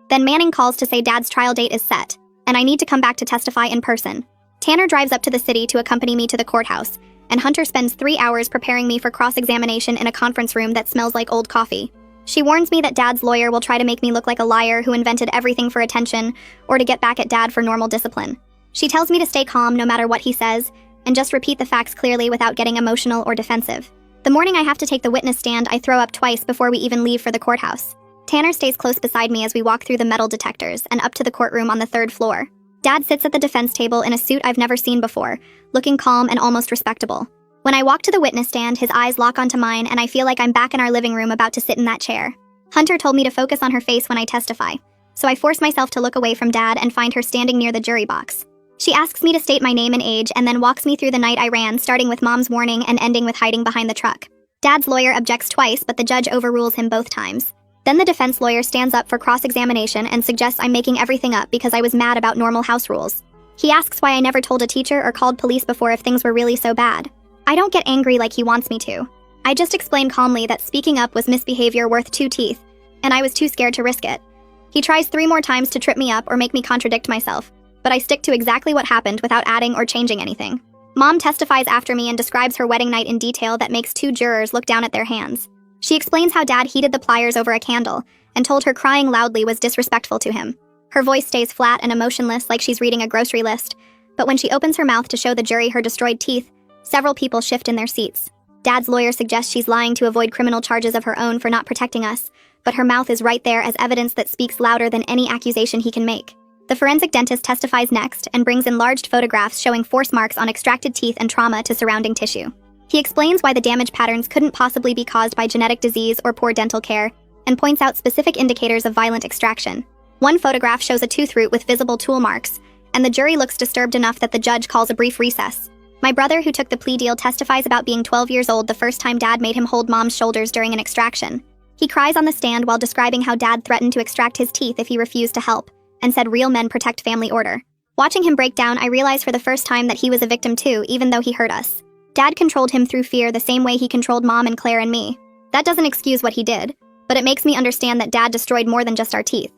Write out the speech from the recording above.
Then Manning calls to say Dad's trial date is set, and I need to come back to testify in person. Tanner drives up to the city to accompany me to the courthouse, and Hunter spends 3 hours preparing me for cross-examination in a conference room that smells like old coffee. She warns me that Dad's lawyer will try to make me look like a liar who invented everything for attention or to get back at Dad for normal discipline. She tells me to stay calm no matter what he says, and just repeat the facts clearly without getting emotional or defensive. The morning I have to take the witness stand, I throw up twice before we even leave for the courthouse. Tanner stays close beside me as we walk through the metal detectors and up to the courtroom on the 3rd floor. Dad sits at the defense table in a suit I've never seen before, looking calm and almost respectable. When I walk to the witness stand, his eyes lock onto mine and I feel like I'm back in our living room about to sit in that chair. Hunter told me to focus on her face when I testify, so I force myself to look away from Dad and find her standing near the jury box. She asks me to state my name and age and then walks me through the night I ran, starting with Mom's warning and ending with hiding behind the truck. Dad's lawyer objects twice, but the judge overrules him both times. Then the defense lawyer stands up for cross-examination and suggests I'm making everything up because I was mad about normal house rules. He asks why I never told a teacher or called police before if things were really so bad. I don't get angry like he wants me to. I just explain calmly that speaking up was misbehavior worth 2 teeth, and I was too scared to risk it. He tries 3 more times to trip me up or make me contradict myself, but I stick to exactly what happened without adding or changing anything. Mom testifies after me and describes her wedding night in detail that makes 2 jurors look down at their hands. She explains how Dad heated the pliers over a candle and told her crying loudly was disrespectful to him. Her voice stays flat and emotionless like she's reading a grocery list, but when she opens her mouth to show the jury her destroyed teeth, several people shift in their seats. Dad's lawyer suggests she's lying to avoid criminal charges of her own for not protecting us, but her mouth is right there as evidence that speaks louder than any accusation he can make. The forensic dentist testifies next and brings enlarged photographs showing force marks on extracted teeth and trauma to surrounding tissue. He explains why the damage patterns couldn't possibly be caused by genetic disease or poor dental care, and points out specific indicators of violent extraction. One photograph shows a tooth root with visible tool marks, and the jury looks disturbed enough that the judge calls a brief recess. My brother, who took the plea deal, testifies about being 12 years old the first time Dad made him hold Mom's shoulders during an extraction. He cries on the stand while describing how Dad threatened to extract his teeth if he refused to help, and said real men protect family order. Watching him break down, I realize for the first time that he was a victim too, even though he hurt us. Dad controlled him through fear the same way he controlled Mom and Claire and me. That doesn't excuse what he did, but it makes me understand that Dad destroyed more than just our teeth.